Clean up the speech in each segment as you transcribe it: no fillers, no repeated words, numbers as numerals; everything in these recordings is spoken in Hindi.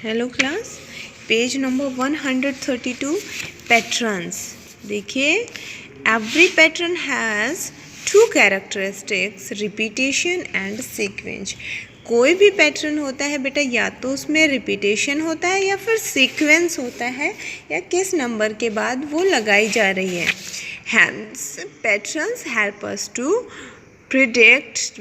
Hello class, page number 132 patterns. देखिए, every pattern has two characteristics, repetition and sequence. कोई भी पैटर्न होता है बेटा, या तो उसमें रिपीटेशन होता है या फिर सीक्वेंस होता है, या किस नंबर के बाद वो लगाई जा रही है। Hence patterns help us to predict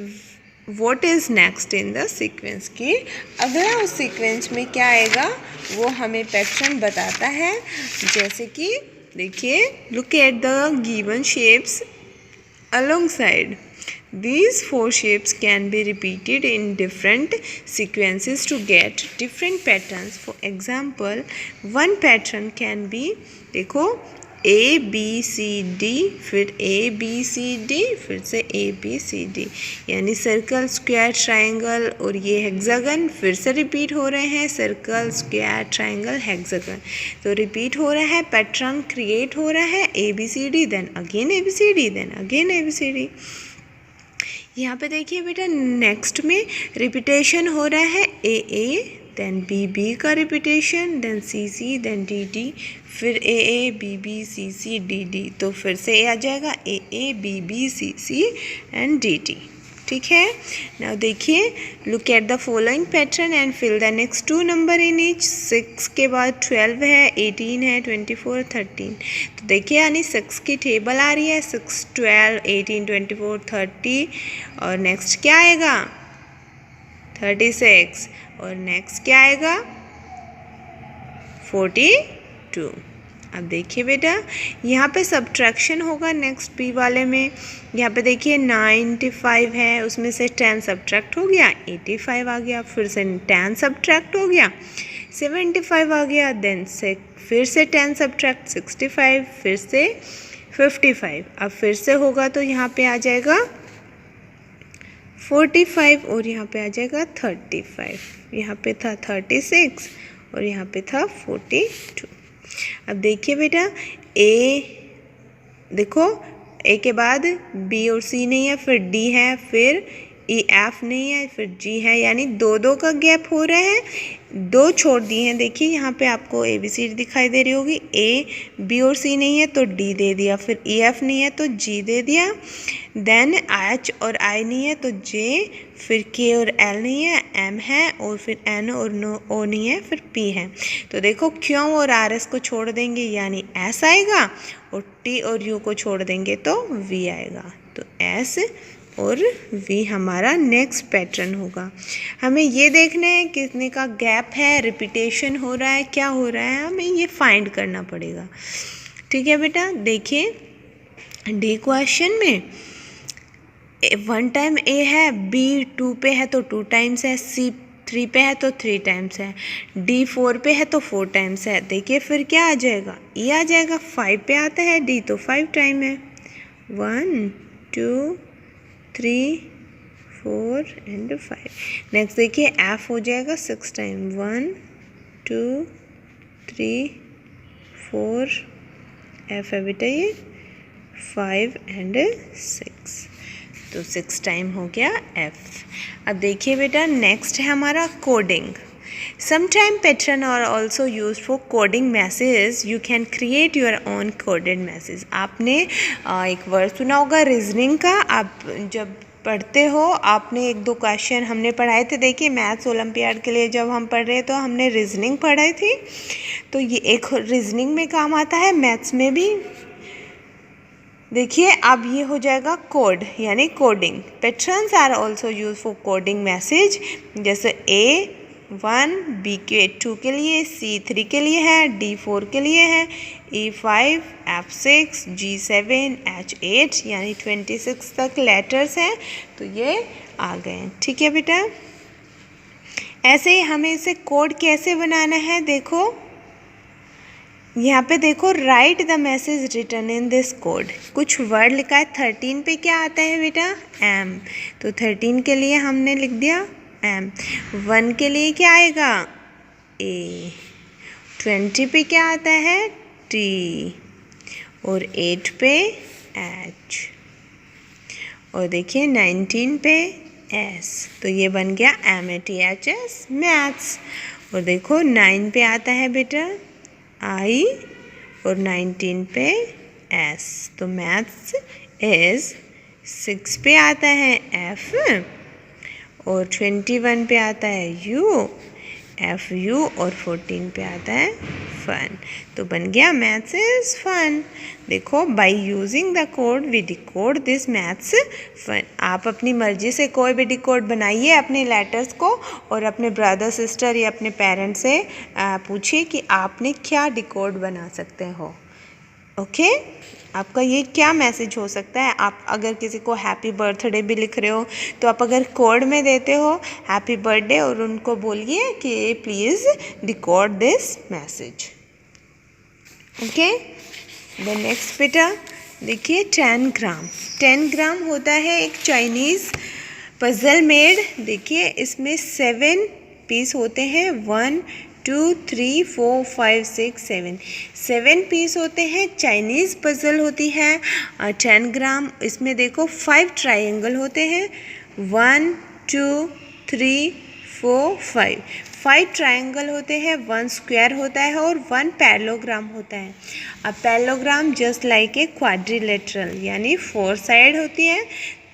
what is next in the sequence, की अगला उस सीक्वेंस में क्या आएगा वो हमें पैटर्न बताता है। जैसे कि देखिए, look at the given shapes alongside. These four shapes can be repeated in different sequences to get different patterns. For example, one pattern can be, देखो, A B C D, फिर A B C D, फिर से A B C D, यानी सर्कल, स्क्वायर, ट्राइंगल और ये हेक्सागन फिर से रिपीट हो रहे हैं। सर्कल, स्क्वायर, ट्राइंगल, हेक्सागन तो रिपीट हो रहा है, पैटर्न क्रिएट हो रहा है। A B C D, then again A B C D, then again A B C D। यहाँ पे देखिए बेटा, नेक्स्ट में रिपीटेशन हो रहा है A A, then B B का repetition, then C C, then D D, फिर A B B C C D D. तो फिर से ए आ जाएगा A B B C C and D D. ठीक है। नाउ देखिए, look at the following pattern and fill the next two number in each. 6 के बाद 12 है, 18 है, 24, 13। तो देखिए, यानी 6 की टेबल आ रही है, 6, 12, 18, 24, 30 और नेक्स्ट क्या आएगा 36 और नेक्स्ट क्या आएगा 42। अब देखिए बेटा, यहाँ पे सब्ट्रैक्शन होगा नेक्स्ट बी वाले में। यहाँ पे देखिए 95 है, उसमें से 10 सब्ट्रैक्ट हो गया, 85 आ गया, फिर से 10 सब्ट्रैक्ट हो गया, 75 आ गया, देन से फिर से 10 सब्ट्रैक्ट 65, फिर से 55। अब फिर से होगा तो यहाँ पे आ जाएगा 45 और यहाँ पे आ जाएगा 35। यहाँ पे था 36 और यहाँ पे था 42। अब देखिए बेटा, ए, देखो ए के बाद बी और सी नहीं है, फिर डी है, फिर ई एफ नहीं है, फिर जी है, यानी दो दो का गैप हो रहा है, दो छोड़ दिए हैं। देखिए यहाँ पे आपको ए बी सी डी दिखाई दे रही होगी। ए बी और सी नहीं है तो डी दे दिया, फिर ई एफ नहीं है तो जी दे दिया, देन एच और आई नहीं है तो जे, फिर के और एल नहीं है, एम है, और फिर एन और नो ओ नहीं है, फिर पी है। तो देखो, क्यों और आर एस को छोड़ देंगे यानी एस आएगा, और टी और यू को छोड़ देंगे तो वी आएगा। तो एस और वी हमारा नेक्स्ट पैटर्न होगा। हमें ये देखना है कितने का गैप है, रिपीटेशन हो रहा है, क्या हो रहा है, हमें ये फाइंड करना पड़ेगा। ठीक है बेटा, देखिए डी क्वेश्चन में 1 टाइम ए है, बी 2 पे है तो 2 टाइम्स है, सी 3 पे है तो 3 टाइम्स है, डी 4 पे है तो 4 टाइम्स है। देखिए फिर क्या आ जाएगा, ई आ जाएगा। 5 पे आता है डी तो 5 टाइम है, 1 2 3 4 एंड 5। नेक्स्ट देखिए एफ हो जाएगा 6 टाइम, 1 2 3 4, एफ है बेटा ये 5 एंड 6, तो 6 टाइम हो गया एफ। अब देखिए बेटा, नेक्स्ट है हमारा coding. Sometime pattern are also used for coding messages. You can create your own coded message. आपने एक वर्ड सुना होगा रीजनिंग का। आप जब पढ़ते हो, आपने 1-2 क्वेश्चन हमने पढ़ाए थे। देखिए, मैथ्स ओलंपियाड के लिए जब हम पढ़ रहे तो हमने रीजनिंग पढ़ाई थी, तो ये एक रीजनिंग में काम आता है, मैथ्स में भी। देखिए, अब ये हो जाएगा कोड यानी coding. Patterns are also use for coding message, जैसे A1 B2 के लिए, C3 के लिए है, D4 के लिए है, E5 F6 G7 H8, यानी 26 तक लेटर्स हैं, तो ये आ गए। ठीक है बेटा, ऐसे ही हमें इसे कोड कैसे बनाना है, देखो यहाँ पे देखो, right the message return in this code. कुछ वर्ड लिखा है। 13 पे क्या आता है बेटा, एम, तो 13 के लिए हमने लिख दिया एम। 1 के लिए क्या आएगा, ए। 20 पे क्या आता है, टी, और 8 पे एच, और देखिए 19 पे एस। तो ये बन गया MATHS मैथ्स। और देखो 9 पे आता है बेटा I और 19 पे S, तो मैथ्स इज 6 पे आता है F और 21 पे आता है U, FU और 14 पे आता है फन। तो बन गया मैथ्स इज फन। देखो by using the code we decode this maths fun. आप अपनी मर्जी से कोई भी डिकोड बनाइए अपने लेटर्स को और अपने ब्रदर सिस्टर या अपने पेरेंट्स से पूछिए कि आपने क्या डिकोड बना सकते हो। ओके आपका ये क्या मैसेज हो सकता है। आप अगर किसी को हैप्पी बर्थडे भी लिख रहे हो तो आप अगर कोड में देते हो हैप्पी बर्थडे और उनको बोलिए कि please decode this message. Okay the next बेटा देखिए 10 ग्राम। 10 ग्राम होता है एक चाइनीज़ पजल मेड। देखिए इसमें 7 पीस होते हैं, 1 2 3 4 5 6 7 7 पीस होते हैं। चाइनीज़ पजल होती है 10 ग्राम। इसमें देखो 5 ट्रायंगल होते हैं, 1 2 3 4 5 ट्रायंगल होते हैं, 1 स्क्वायर होता है और 1 पैरेललोग्राम होता है। अब parallelogram just like a quadrilateral यानी 4 साइड होती है,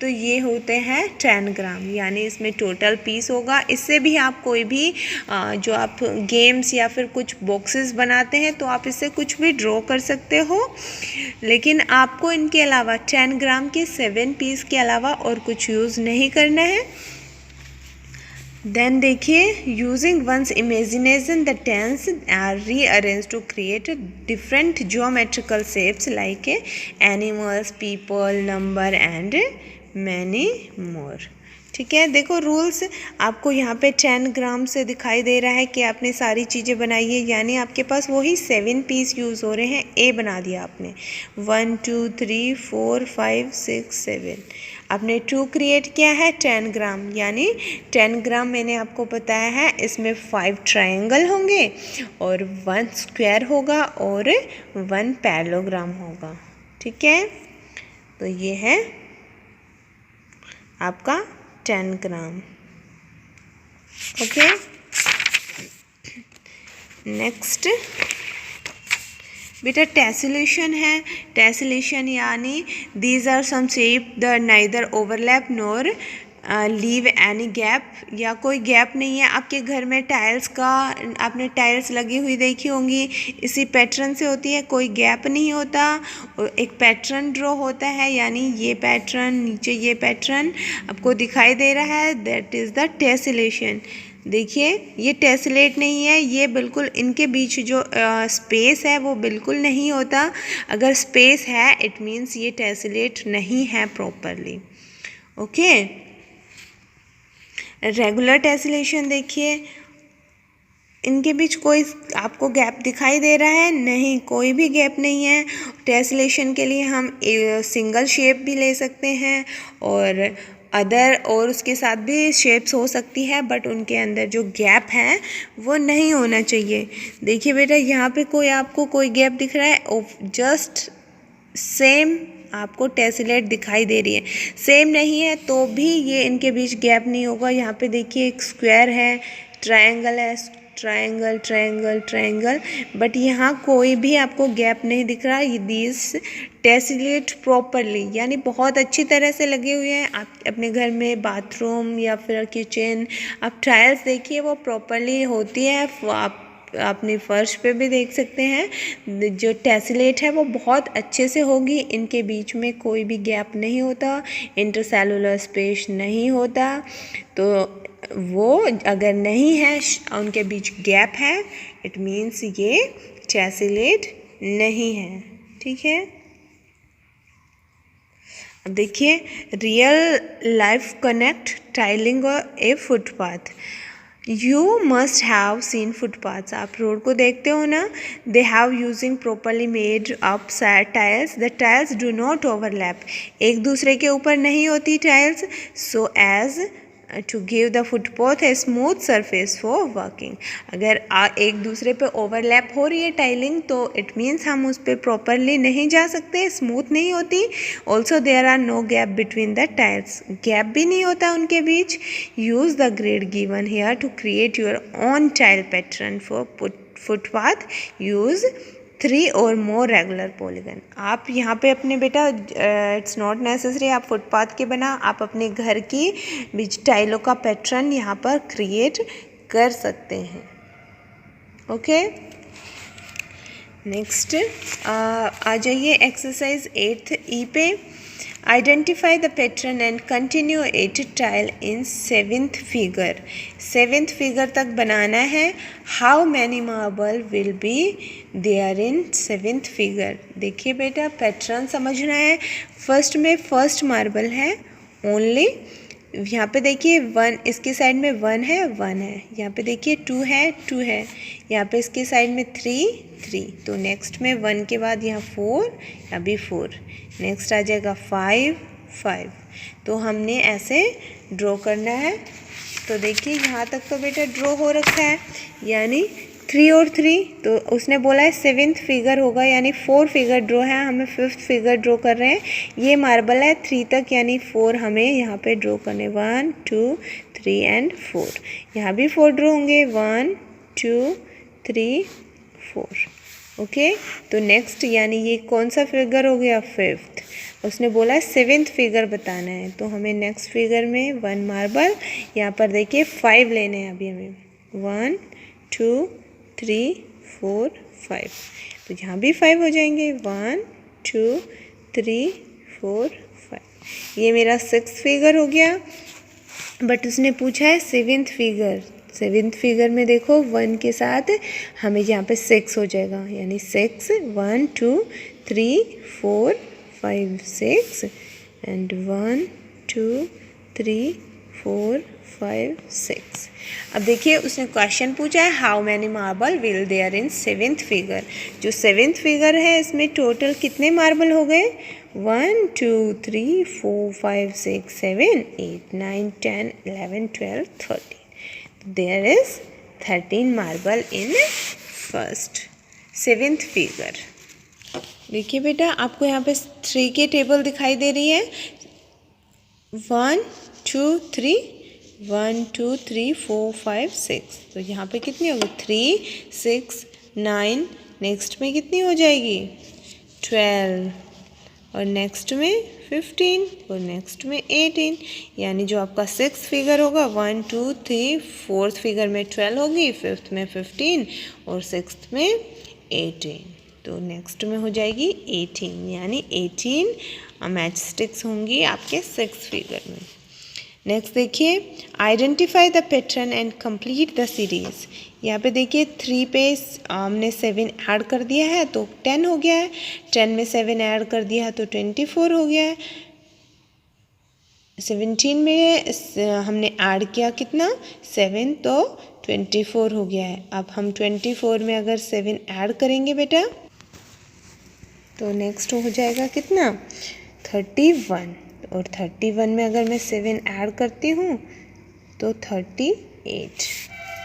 तो ये होते हैं 10 ग्राम यानी इसमें टोटल पीस होगा। इससे भी आप कोई भी जो आप गेम्स या फिर कुछ बॉक्सेस बनाते हैं तो आप इससे कुछ भी ड्रॉ कर सकते हो, लेकिन आपको इनके अलावा 10 ग्राम के 7 पीस के अलावा और कुछ यूज़ नहीं करना है। देन देखिए using one's imagination the tens are rearrange to create different geometrical shapes like animals, people, number and many more. ठीक है देखो रूल्स आपको यहाँ पे 10 ग्राम से दिखाई दे रहा है कि आपने सारी चीज़ें बनाई है, यानी आपके पास वही 7 पीस यूज़ हो रहे हैं। ए बना दिया आपने 1 2 3 4 5 6 7। आपने 2 क्रिएट किया है 10 ग्राम यानी 10 ग्राम मैंने आपको बताया है इसमें 5 ट्रायंगल होंगे और 1 स्क्वायर होगा और 1 पैरेललोग्राम होगा। ठीक है तो ये है आपका 10 ग्राम। ओके नेक्स्ट बेटा टेसलेशन है। टेसलेशन यानी these are some shape the neither overlap nor leave any gap, या कोई गैप नहीं है। आपके घर में टाइल्स का आपने टाइल्स लगी हुई देखी होंगी, इसी पैटर्न से होती है, कोई गैप नहीं होता। एक पैटर्न ड्रॉ होता है यानी ये पैटर्न नीचे ये पैटर्न आपको दिखाई दे रहा है, दैट इज़ द टेसलेशन। देखिए ये टेसलेट नहीं है, ये बिल्कुल इनके बीच जो स्पेस है वो बिल्कुल नहीं होता। अगर स्पेस है इट मीन्स ये टेसलेट नहीं है प्रॉपरली। ओके रेगुलर टेसलेशन देखिए इनके बीच कोई आपको गैप दिखाई दे रहा है, नहीं कोई भी गैप नहीं है। टेसलेशन के लिए हम सिंगल शेप भी ले सकते हैं और अदर और उसके साथ भी शेप्स हो सकती है, बट उनके अंदर जो गैप है वो नहीं होना चाहिए। देखिए बेटा यहाँ पे कोई आपको कोई गैप दिख रहा है, जस्ट सेम आपको टेसलेट दिखाई दे रही है, सेम नहीं है तो भी ये इनके बीच गैप नहीं होगा। यहाँ पे देखिए एक स्क्वायर है, ट्रायंगल है, ट्रायंगल ट्रायंगल ट्रायंगल, बट यहाँ कोई भी आपको गैप नहीं दिख रहा। दिस टेसलेट प्रॉपरली यानी बहुत अच्छी तरह से लगे हुए हैं। आप अपने घर में बाथरूम या फिर किचन आप टाइल्स देखिए वो प्रॉपरली होती है। आप अपनी फर्श पे भी देख सकते हैं जो टेसलेट है वो बहुत अच्छे से होगी। इनके बीच में कोई भी गैप नहीं होता, इंटरसेलुलर स्पेस नहीं होता, तो वो अगर नहीं है उनके बीच गैप है इट मीन्स ये टेसलेट नहीं है। ठीक है अब देखिए रियल लाइफ कनेक्ट टाइलिंग और a footpath. You must have seen footpaths, आप रोड को देखते हो ना, they have using properly made up tiles, the tiles do not overlap, एक दूसरे के ऊपर नहीं होती tiles, so as to give the footpath a smooth surface for working. अगर एक दूसरे पे ओवरलैप हो रही है टाइलिंग तो इट मीन्स हम उस पर प्रॉपरली नहीं जा सकते, स्मूथ नहीं होती। Also there are no gap between the tiles, gap भी नहीं होता उनके बीच। Use the grid given here to create your own tile pattern for footpath. Use 3 और मोर रेगुलर पॉलीगन। आप यहाँ पे अपने बेटा इट्स नॉट नेसेसरी आप फुटपाथ के बना, आप अपने घर की बीच टाइलों का पैटर्न यहाँ पर क्रिएट कर सकते हैं। ओके, नेक्स्ट आ जाइए एक्सरसाइज 8th ई पे। Identify the pattern and continue it tile in 7th figure. 7th figure तक बनाना है। How many marble will be there in 7th figure. देखिए बेटा पैटर्न समझना है। फर्स्ट में फर्स्ट मार्बल है ओनली, यहाँ पे देखिए 1, इसकी साइड में 1 है 1 है, यहाँ पे देखिए 2 है 2 है, यहाँ पे इसकी साइड में 3 तो नेक्स्ट में 1 के बाद यहाँ 4, अभी 4, नेक्स्ट आ जाएगा 5 तो हमने ऐसे ड्रॉ करना है। तो देखिए यहाँ तक तो बेटा ड्रॉ हो रखा है, यानी 3 और 3, तो उसने बोला है 7th फिगर होगा, यानी 4 फिगर ड्रॉ है, हमें 5th फिगर ड्रॉ कर रहे हैं। ये मार्बल है 3 तक, यानी 4 हमें यहाँ पे ड्रॉ करने, 1 2 3 एंड 4। यहाँ भी 4 ड्रॉ होंगे, 1 2 3 4। ओके, तो नेक्स्ट यानी ये कौन सा फिगर हो गया, 5th। उसने बोला 7th फिगर बताना है, तो हमें नेक्स्ट फिगर में 1 मार्बल, यहाँ पर देखिए 5 लेने हैं अभी हमें, 1 2 3 4 5, तो यहाँ भी 5 हो जाएंगे, 1 2 3 4 5। ये मेरा 6th फिगर हो गया, बट उसने पूछा है 7th फिगर। 7th फिगर में देखो 1 के साथ हमें यहाँ पे 6 हो जाएगा, यानी 6 1 2 3 4 5 6 एंड 1 2 3 4 5 6। अब देखिए उसने क्वेश्चन पूछा है how many marble will there in 7th figure. जो 7th फिगर है इसमें टोटल कितने मार्बल हो गए, 1 2 3 4 5 6 7 8 9 10 11 12 13। There is 13 marble in first 7th figure। देखिए बेटा आपको यहाँ पे 3 की टेबल दिखाई दे रही है, 1 2 3 1 2 3 4 5 6, तो यहाँ पे कितनी होगी 3 6 9, नेक्स्ट में कितनी हो जाएगी 12, और नेक्स्ट में 15 और नेक्स्ट में 18, यानी जो आपका 6th फिगर होगा 1 2 3, 4th फिगर में 12 होगी, 5th में 15 और 6th में 18, तो नेक्स्ट में हो जाएगी 18, यानी 18 मैच स्टिक्स होंगी आपके 6th फिगर में। नेक्स्ट देखिए identify the pattern and complete the series. यहाँ पे देखिए 3 पे हमने 7 ऐड कर दिया है तो 10 हो गया है, 10 में 7 ऐड कर दिया है तो 24 हो गया है, 17 में हमने ऐड किया कितना 7 तो 24 हो गया है। अब हम 24 में अगर 7 ऐड करेंगे बेटा तो नेक्स्ट हो जाएगा कितना 31, और 31 में अगर मैं 7 ऐड करती हूँ तो 38,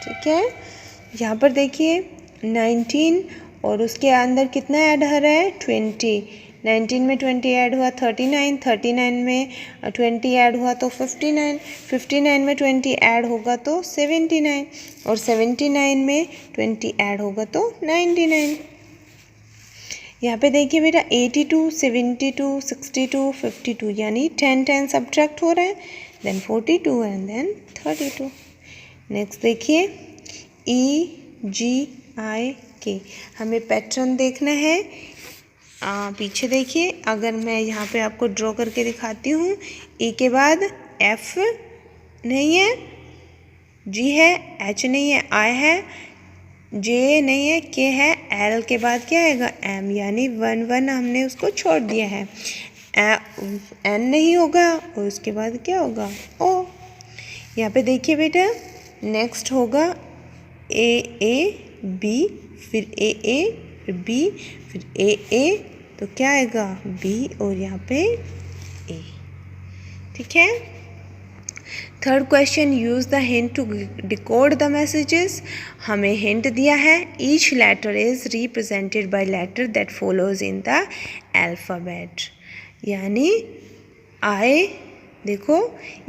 ठीक है। यहाँ पर देखिए 19 और उसके अंदर कितना ऐड हो रहा है 20, 19 में 20 ऐड हुआ 39, 39 में 20 ऐड हुआ तो 59, 59 में 20 ऐड होगा तो 79, और 79 में 20 ऐड होगा तो 99। यहाँ पे देखिए बेटा 82, 72, 62, 52, यानी 10 सब्ट्रैक्ट हो रहा है, देन 42 एंड देन 32। नेक्स्ट देखिए EGIK, हमें पैटर्न देखना है। पीछे देखिए अगर मैं यहाँ पे आपको ड्रॉ करके दिखाती हूँ, E के बाद F नहीं है, G है, H नहीं है, I है, J नहीं है, K है, L के बाद क्या आएगा M, यानी 1 1 हमने उसको छोड़ दिया है, N नहीं होगा और उसके बाद क्या होगा O। यहाँ पे देखिए बेटा नेक्स्ट होगा A B, फिर A फिर B फिर A, तो क्या आएगा B और यहाँ पे A, ठीक है। Third question, use the hint to decode the messages. हमें हिंट दिया है, each letter is represented by letter that follows in the alphabet. यानी आई, देखो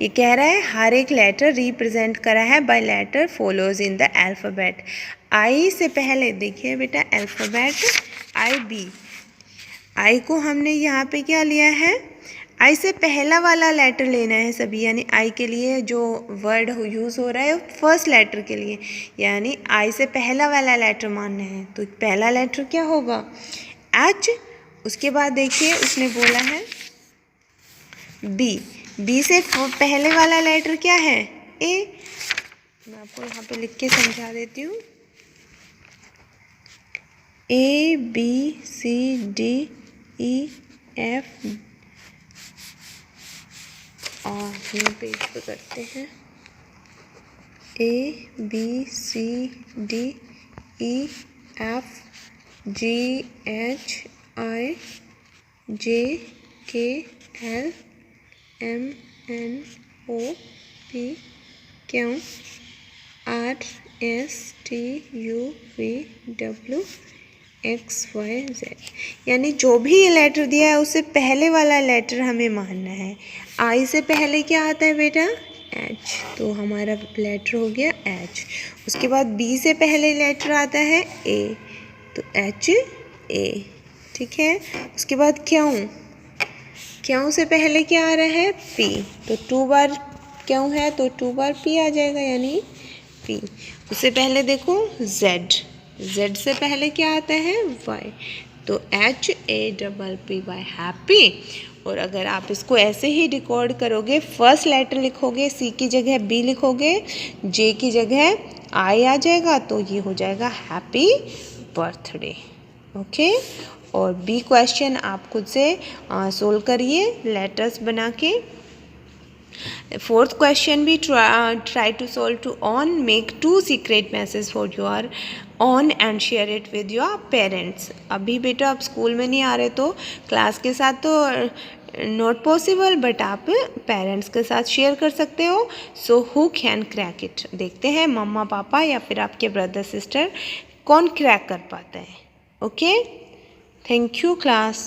ये कह रहा है हर एक लेटर रिप्रेजेंट करा है by letter follows in the alphabet. I से पहले देखिए बेटा अल्फ़ाबेट आई बी, आई को हमने यहाँ पे क्या लिया है, आई से पहला वाला लेटर लेना है सभी, यानी आई के लिए जो वर्ड यूज़ हो रहा है फर्स्ट लेटर के लिए, यानी आई से पहला वाला लेटर मानना है। तो पहला लेटर क्या होगा, एच। उसके बाद देखिए उसने बोला है बी, बी से पहले वाला लेटर क्या है, ए। मैं आपको यहाँ पे लिख के समझा देती हूँ, A B C D E F, और हम पेज पे करते हैं A B C D E F G H I J K L M N O P Q R S T U V W X Y Z. यानी जो भी ये लेटर दिया है उससे पहले वाला लेटर हमें मानना है। आई से पहले क्या आता है बेटा, एच, तो हमारा लेटर हो गया एच। उसके बाद बी से पहले लेटर आता है ए, तो एच ए, ठीक है। उसके बाद क्यू, क्यू से पहले क्या आ रहा है, पी, तो 2 बार क्यू है तो 2 बार पी आ जाएगा, यानी पी। उससे पहले देखो जेड, जेड से पहले क्या आता है, वाई, तो H A double P Y, happy. और अगर आप इसको ऐसे ही डिकोड करोगे, फर्स्ट लेटर लिखोगे, सी की जगह बी लिखोगे, जे की जगह आई आ जाएगा, तो ये हो जाएगा हैप्पी बर्थडे। ओके, और बी क्वेश्चन आप खुद से सोल्व करिए लेटर्स बना के। फोर्थ क्वेश्चन भी try to solve to on, make 2 secret message for your own and share it with your parents. अभी बेटा आप स्कूल में नहीं आ रहे तो क्लास के साथ तो नॉट पॉसिबल, बट आप पेरेंट्स के साथ शेयर कर सकते हो। So who can crack it, देखते हैं मम्मा पापा या फिर आपके ब्रदर सिस्टर कौन क्रैक कर पाता है। Okay, thank you class.